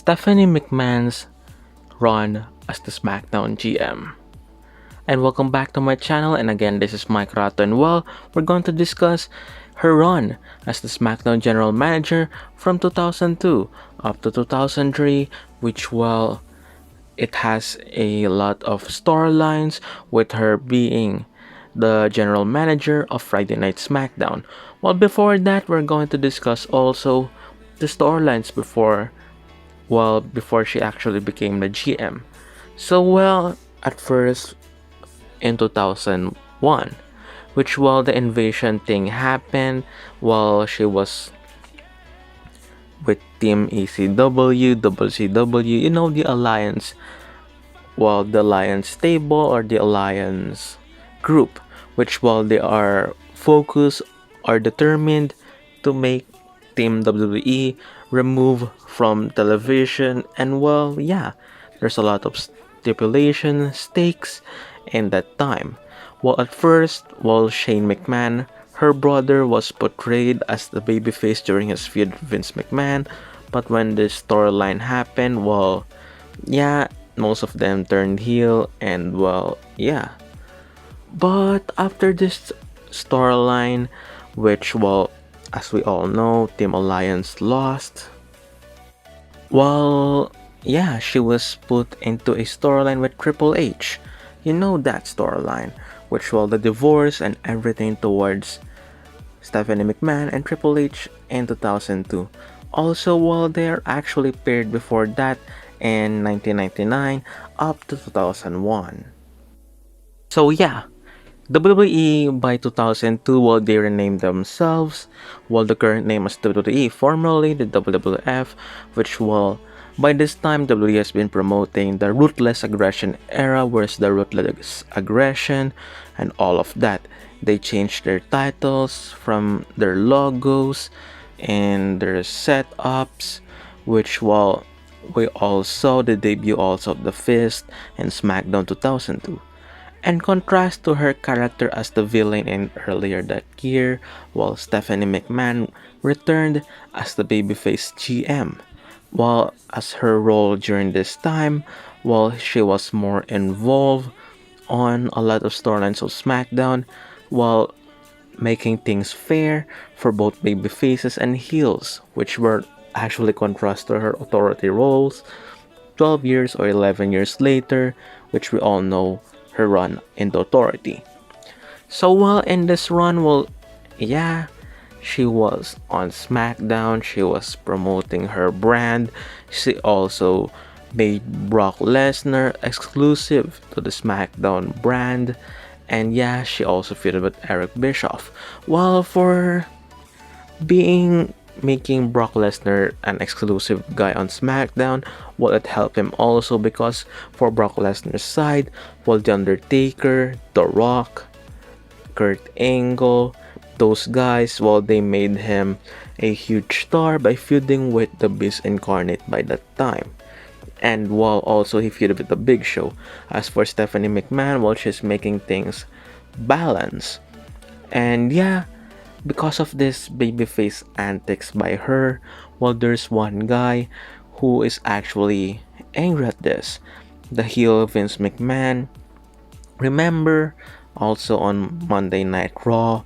Stephanie McMahon's run as the SmackDown GM. And welcome back to my channel, and again, this is Mikeratto, and we're going to discuss her run as the SmackDown General Manager from 2002 up to 2003, which, it has a lot of storylines with her being the general manager of Friday Night SmackDown. Before that, we're going to discuss also the storylines before she actually became the GM. At first in 2001, which the invasion thing happened while she was with Team ECW, WCW, the Alliance, the Alliance stable or the Alliance group, which they are focused or determined to make Team WWE remove from television. And there's a lot of stipulation stakes in that time. At first, Shane McMahon, her brother, was portrayed as the babyface during his feud with Vince McMahon, but when this storyline happened, most of them turned heel, and but after this storyline, which as we all know, Team Alliance lost. She was put into a storyline with Triple H. You know that storyline, which the divorce and everything towards Stephanie McMahon and Triple H in 2002. Also, they're actually paired before that in 1999 up to 2001. WWE by 2002, they renamed themselves. The current name is WWE, formerly the WWF, which by this time WWE has been promoting the ruthless aggression era, where's the ruthless aggression and all of that. They changed their titles from their logos and their setups, which we all saw the debut also of the Fist in SmackDown 2002. In contrast to her character as the villain in earlier that year, while Stephanie McMahon returned as the babyface GM. As her role during this time, she was more involved on a lot of storylines of SmackDown, while making things fair for both babyfaces and heels, which were actually contrast to her authority roles 12 years or 11 years later, which we all know her run into authority. In this run, she was on SmackDown, she was promoting her brand. She also made Brock Lesnar exclusive to the SmackDown brand, and she also feuded with Eric Bischoff. For making Brock Lesnar an exclusive guy on SmackDown, it helped him also because for Brock Lesnar's side, The Undertaker, The Rock, Kurt Angle, those guys, they made him a huge star by feuding with the Beast Incarnate by that time. And also he feuded with the Big Show. As for Stephanie McMahon, she's making things balance. And because of this babyface antics by her, there's one guy who is actually angry at this. The heel Vince McMahon. Remember, also on Monday Night Raw,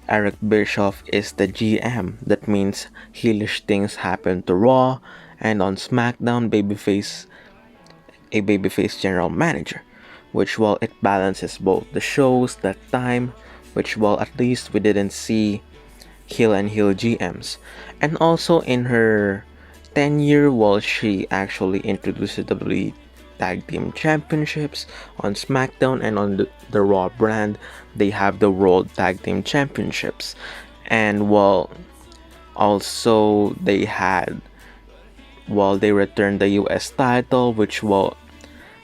Eric Bischoff is the GM. That means heelish things happen to Raw, and on SmackDown, a babyface general manager, which it balances both the shows that time, which at least we didn't see heel and heel GMs. And also in her tenure, she actually introduced the WWE Tag Team Championships on SmackDown, and on the Raw brand they have the World Tag Team Championships. And also they had they returned the US title, which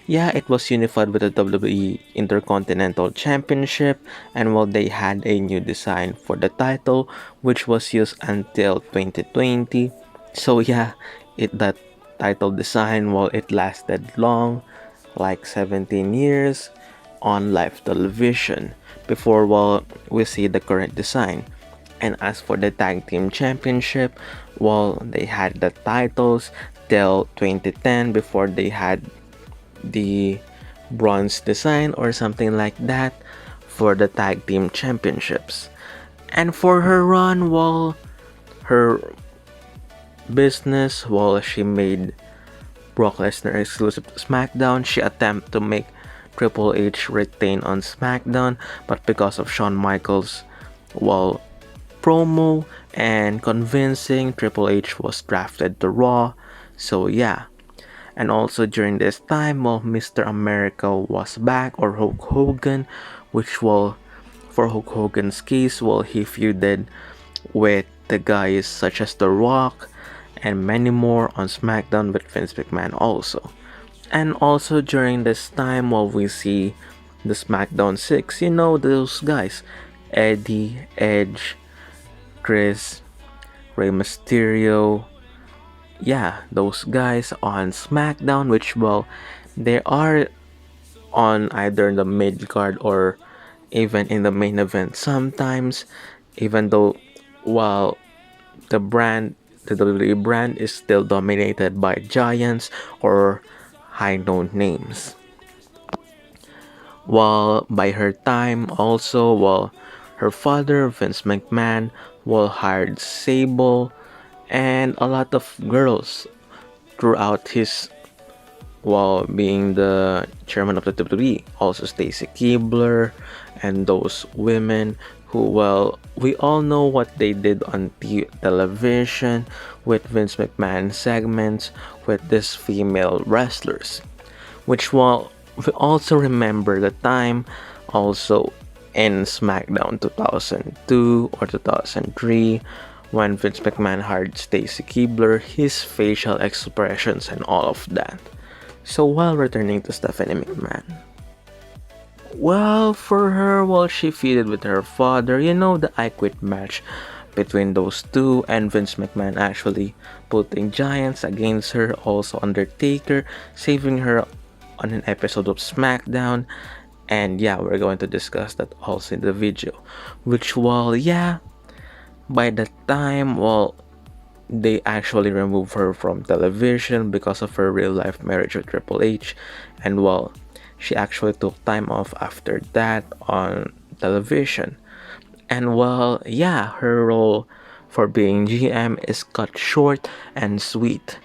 it was unified with the WWE Intercontinental Championship, and they had a new design for the title, which was used until 2020. That title design, it lasted long, like 17 years on live television before we see the current design. And as for the tag team championship, well, they had the titles till 2010 before they had the bronze design or something like that for the tag team championships. And for her run, well, her business, well, she made Brock Lesnar exclusive to SmackDown. She attempted to make Triple H retain on SmackDown, but because of Shawn Michaels, well, promo and convincing, Triple H was drafted to Raw. So yeah. And also during this time, well, Mr. America was back, or Hulk Hogan, which will, for Hulk Hogan's case, well, he feuded with the guys such as The Rock and many more on SmackDown with Vince McMahon also. And also during this time, while we see the SmackDown 6, you know those guys, Eddie, Edge, Chris, Rey Mysterio, yeah, those guys on SmackDown, which, well, they are on either the mid card or even in the main event sometimes, even though, while the brand, the WWE brand, is still dominated by giants or high known names. While by her time also, while her father Vince McMahon hired Sable and a lot of girls throughout his, while being the chairman of the WWE, also Stacy Keibler and those women who, well, we all know what they did on television with Vince McMahon segments with these female wrestlers, which, well, we also remember the time also in SmackDown 2002 or 2003 when Vince McMahon hired Stacy Keibler, his facial expressions and all of that. So while returning to Stephanie McMahon, well, for her, while she feuded with her father, you know, the I Quit match between those two, and Vince McMahon actually putting giants against her, also Undertaker saving her on an episode of SmackDown. And yeah, we're going to discuss that also in the video. Which, well, yeah, by that time, well, they actually removed her from television because of her real life marriage with Triple H. And, well, she actually took time off after that on television. And, well, yeah, her role for being GM is cut short and sweet.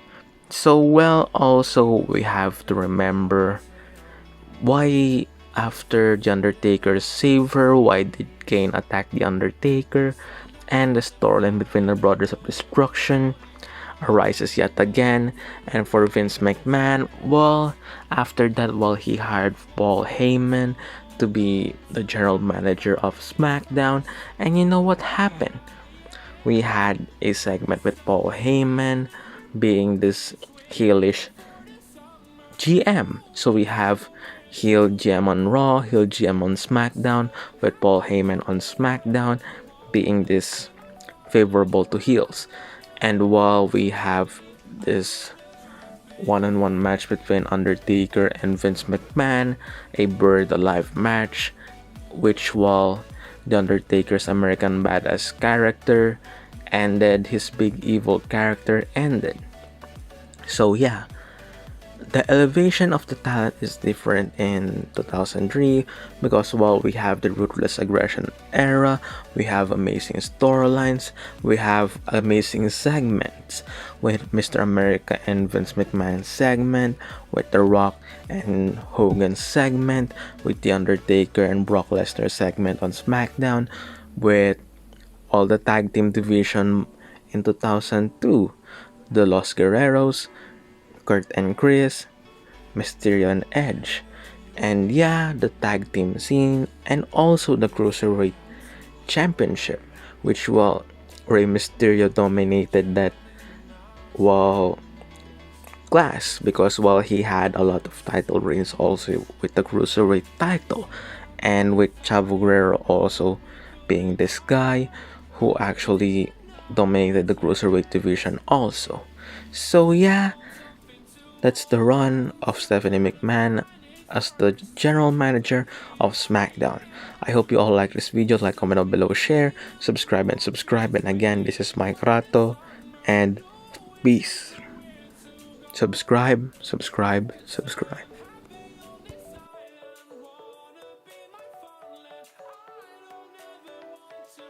So, well, also we have to remember why after The Undertaker saved her, why did Kane attack The Undertaker, and the storyline between the Brothers of Destruction arises yet again. And for Vince McMahon, well, after that, well, he hired Paul Heyman to be the general manager of SmackDown, and you know what happened? We had a segment with Paul Heyman being this heelish GM. So we have heel GM on Raw, heel GM on SmackDown, with Paul Heyman on SmackDown being this favorable to heels. And while we have this one-on-one match between Undertaker and Vince McMahon, a Buried Alive match, which, while The Undertaker's American Badass character ended, his big evil character ended. So yeah, the elevation of the talent is different in 2003 because, while we have the ruthless aggression era, we have amazing storylines, we have amazing segments with Mr. America and Vince McMahon segment, with The Rock and Hogan segment, with The Undertaker and Brock Lesnar segment on SmackDown, with all the tag team division in 2002, the Los Guerreros, Kurt and Chris, Mysterio and Edge, and yeah, the tag team scene, and also the Cruiserweight Championship, which, well, Rey Mysterio dominated that, well, class because, well, he had a lot of title reigns also with the Cruiserweight title, and with Chavo Guerrero also being this guy who actually dominated the Cruiserweight division also. So yeah, that's the run of Stephanie McMahon as the general manager of SmackDown. I hope you all like this video. Like, comment down below, share, subscribe, and again, this is Mikeratto, and peace. Subscribe.